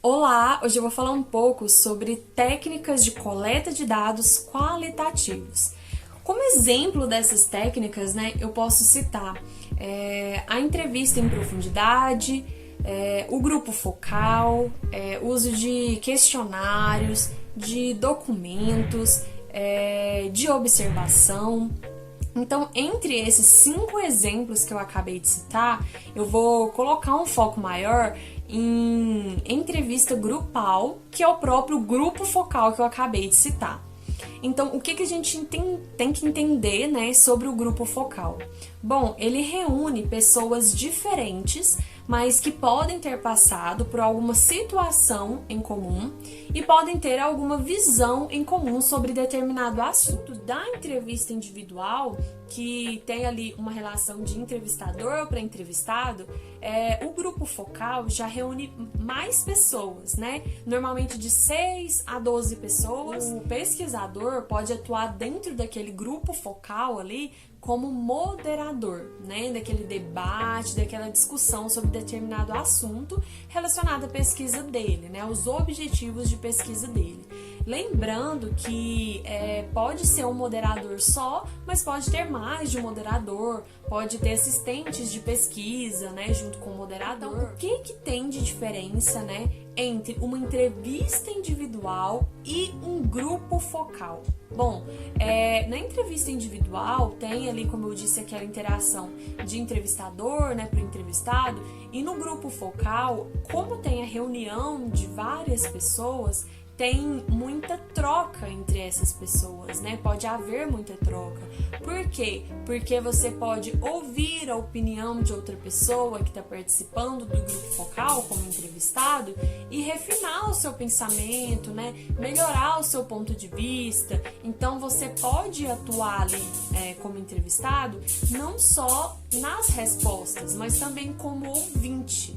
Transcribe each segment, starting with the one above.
Olá, hoje eu vou falar um pouco sobre técnicas de coleta de dados qualitativos. Como exemplo dessas técnicas, eu posso citar a entrevista em profundidade, o grupo focal, o uso de questionários, de documentos, de observação. Então, entre esses 5 exemplos que eu acabei de citar, eu vou colocar um foco maior em entrevista grupal, que é o próprio grupo focal que eu acabei de citar. Então, o que a gente tem que entender, sobre o grupo focal? Bom, ele reúne pessoas diferentes, mas que podem ter passado por alguma situação em comum e podem ter alguma visão em comum sobre determinado assunto. Da entrevista individual, que tem ali uma relação de entrevistador para entrevistado, o grupo focal já reúne mais pessoas, Normalmente de 6 a 12 pessoas. O pesquisador pode atuar dentro daquele grupo focal ali como moderador, daquele debate, daquela discussão sobre determinado assunto relacionado à pesquisa dele, os objetivos de pesquisa dele. Lembrando que pode ser um moderador só, mas pode ter mais de um moderador, pode ter assistentes de pesquisa, junto com o moderador. Então, o que tem de diferença, entre uma entrevista individual e um grupo focal? Bom, na entrevista individual tem ali, como eu disse, aquela interação de entrevistador, para o entrevistado, e no grupo focal, como tem a reunião de várias pessoas, tem muita troca entre essas pessoas, Pode haver muita troca. Por quê? Porque você pode ouvir a opinião de outra pessoa que está participando do grupo focal como entrevistado e refinar o seu pensamento, Melhorar o seu ponto de vista. Então, você pode atuar ali como entrevistado não só nas respostas, mas também como ouvinte,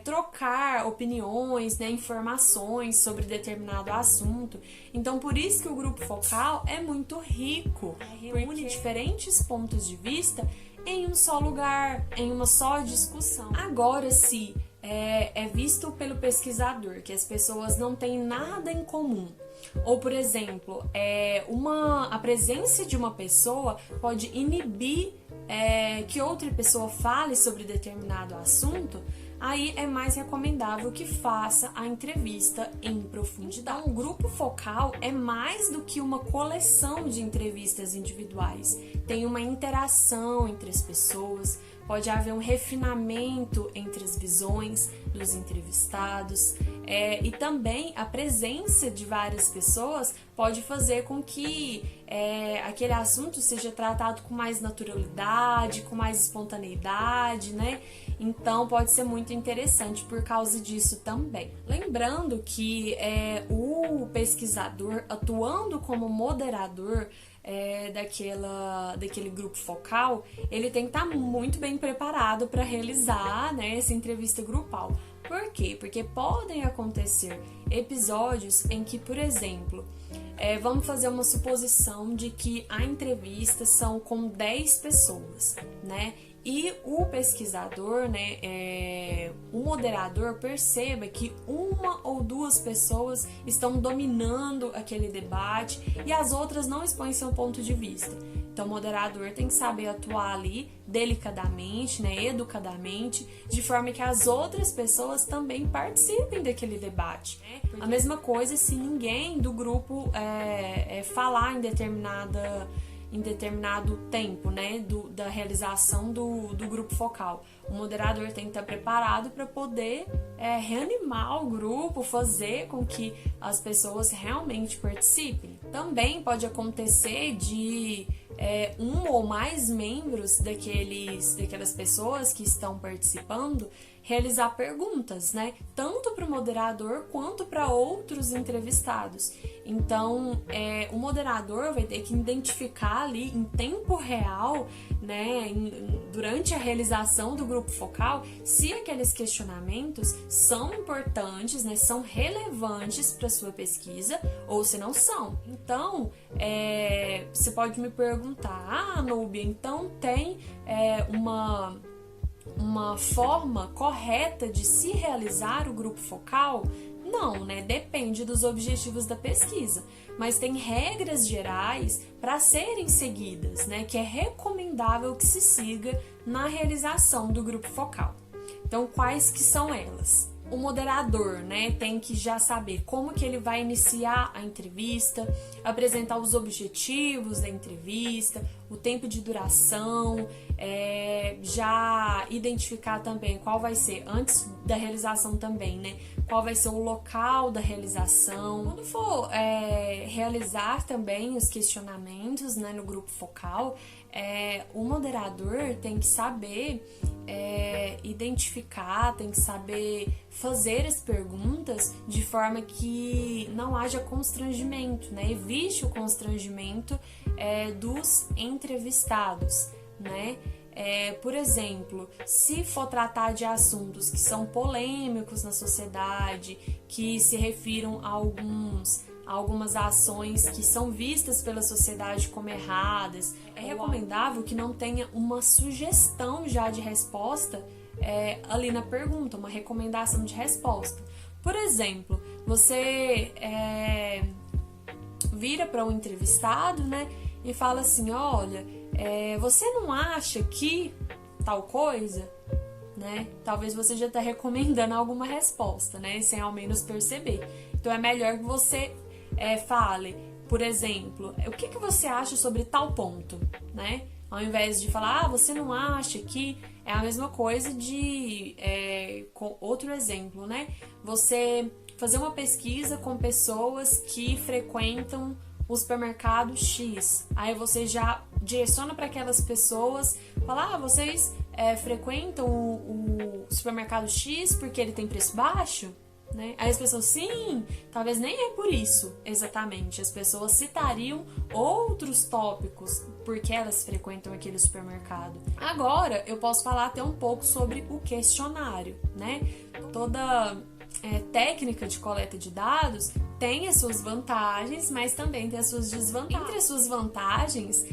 trocar opiniões, informações sobre determinado assunto. Então, por isso que o grupo focal é muito rico, reúne diferentes pontos de vista em um só lugar, em uma só discussão. Agora, se é visto pelo pesquisador que as pessoas não têm nada em comum, ou, por exemplo, a presença de uma pessoa pode inibir que outra pessoa fale sobre determinado assunto, aí é mais recomendável que faça a entrevista em profundidade. Então, o grupo focal é mais do que uma coleção de entrevistas individuais. Tem uma interação entre as pessoas, pode haver um refinamento entre as visões dos entrevistados, e também a presença de várias pessoas pode fazer com que aquele assunto seja tratado com mais naturalidade, com mais espontaneidade, Então, pode ser muito interessante por causa disso também. Lembrando que o pesquisador, atuando como moderador daquele grupo focal, ele tem que estar muito bem preparado para realizar essa entrevista grupal. Por quê? Porque podem acontecer episódios em que, por exemplo, vamos fazer uma suposição de que a entrevista são com 10 pessoas, E o pesquisador, o moderador perceba que uma ou duas pessoas estão dominando aquele debate e as outras não expõem seu ponto de vista. Então, o moderador tem que saber atuar ali delicadamente, educadamente, de forma que as outras pessoas também participem daquele debate. A mesma coisa se ninguém do grupo falar em determinado tempo, da realização do grupo focal. O moderador tem que estar preparado para poder reanimar o grupo, fazer com que as pessoas realmente participem. Também pode acontecer de um ou mais membros daquelas pessoas que estão participando realizar perguntas, tanto para o moderador quanto para outros entrevistados. Então, o moderador vai ter que identificar ali em tempo real, durante a realização do grupo focal, se aqueles questionamentos são importantes, são relevantes para a sua pesquisa ou se não são. Então, você pode me perguntar, Núbia, então tem uma forma correta de se realizar o grupo focal? Não, né? Depende dos objetivos da pesquisa, mas tem regras gerais para serem seguidas, né? Que é recomendável que se siga na realização do grupo focal. Então, quais que são elas? O moderador, né, tem que já saber como que ele vai iniciar a entrevista, apresentar os objetivos da entrevista, o tempo de duração, já identificar também qual vai ser, antes da realização também, né, qual vai ser o local da realização. Quando for realizar também os questionamentos, né, no grupo focal, o moderador tem que saber identificar, tem que saber fazer as perguntas de forma que não haja constrangimento, né? Evite o constrangimento dos entrevistados, né? Por exemplo, se for tratar de assuntos que são polêmicos na sociedade, que se refiram a algumas ações que são vistas pela sociedade como erradas, é recomendável que não tenha uma sugestão já de resposta ali na pergunta, uma recomendação de resposta. Por exemplo, você vira para um entrevistado, né, e fala assim, olha, você não acha que tal coisa, né? Talvez você já está recomendando alguma resposta, né, sem ao menos perceber. Então é melhor que você fale, por exemplo, o que você acha sobre tal ponto, né? Ao invés de falar, você não acha que... É a mesma coisa de... com outro exemplo, né? Você fazer uma pesquisa com pessoas que frequentam o supermercado X. Aí você já direciona para aquelas pessoas, fala, vocês frequentam o supermercado X porque ele tem preço baixo? Né? Aí as pessoas, sim, talvez nem é por isso exatamente. As pessoas citariam outros tópicos porque elas frequentam aquele supermercado. Agora eu posso falar até um pouco sobre o questionário, né? Toda técnica de coleta de dados tem as suas vantagens, mas também tem as suas desvantagens. Entre as suas vantagens,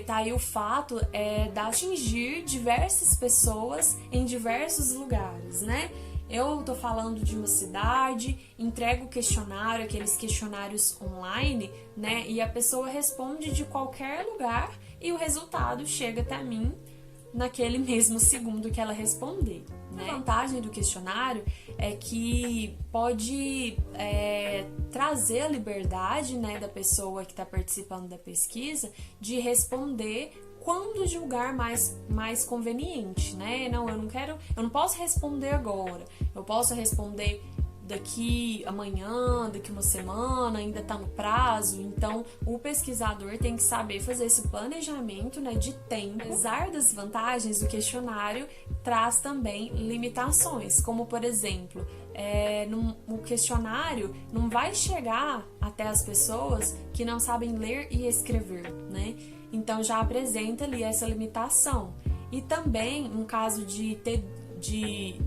tá aí o fato de atingir diversas pessoas em diversos lugares, né? Eu tô falando de uma cidade, entrego o questionário, aqueles questionários online, né? E a pessoa responde de qualquer lugar e o resultado chega até mim naquele mesmo segundo que ela responder, né? A vantagem do questionário é que pode trazer a liberdade, né, da pessoa que está participando da pesquisa de responder quando julgar mais conveniente, né? Não, eu não posso responder agora. Eu posso responder daqui amanhã, daqui uma semana, ainda está no prazo. Então, o pesquisador tem que saber fazer esse planejamento, né, de tempo. Apesar das vantagens, o questionário traz também limitações, como, por exemplo, o questionário não vai chegar até as pessoas que não sabem ler e escrever, né? Então, já apresenta ali essa limitação. E também, no caso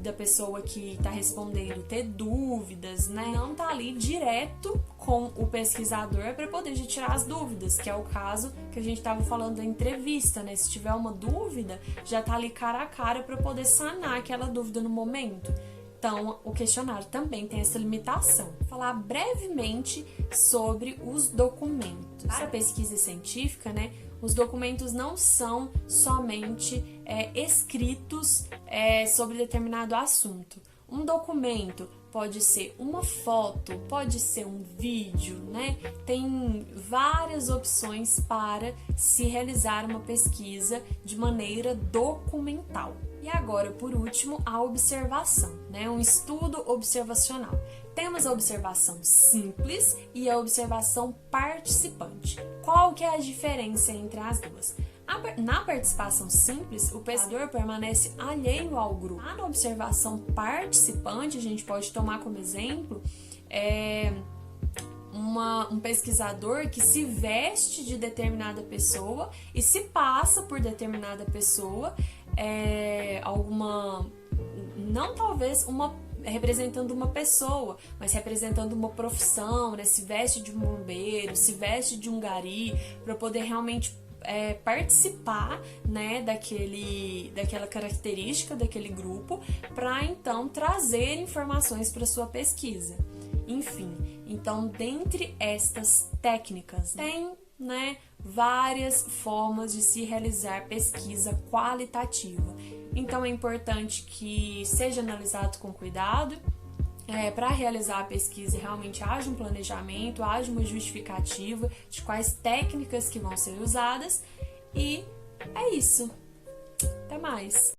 da pessoa que está respondendo ter dúvidas, né? Não tá ali direto com o pesquisador para poder tirar as dúvidas, que é o caso que a gente estava falando da entrevista, né? Se tiver uma dúvida, já tá ali cara a cara para poder sanar aquela dúvida no momento. Então, o questionário também tem essa limitação. Vou falar brevemente sobre os documentos. Para a pesquisa científica, né? Os documentos não são somente escritos sobre determinado assunto. Um documento pode ser uma foto, pode ser um vídeo, né? Tem várias opções para se realizar uma pesquisa de maneira documental. E agora, por último, a observação, né? Um estudo observacional. Temos a observação simples e a observação participante. Qual que é a diferença entre as duas? Na participação simples, o pesquisador permanece alheio ao grupo. Na observação participante, a gente pode tomar como exemplo um pesquisador que se veste de determinada pessoa e se passa por determinada pessoa, não talvez representando uma pessoa, mas representando uma profissão, né? Se veste de um bombeiro, se veste de um gari, para poder realmente participar, né, daquela característica daquele grupo, para então trazer informações para sua pesquisa. Enfim, então, dentre estas técnicas, tem, né, várias formas de se realizar pesquisa qualitativa. Então, é importante que seja analisado com cuidado. Para realizar a pesquisa, realmente haja um planejamento, haja uma justificativa de quais técnicas que vão ser usadas, e é isso. Até mais!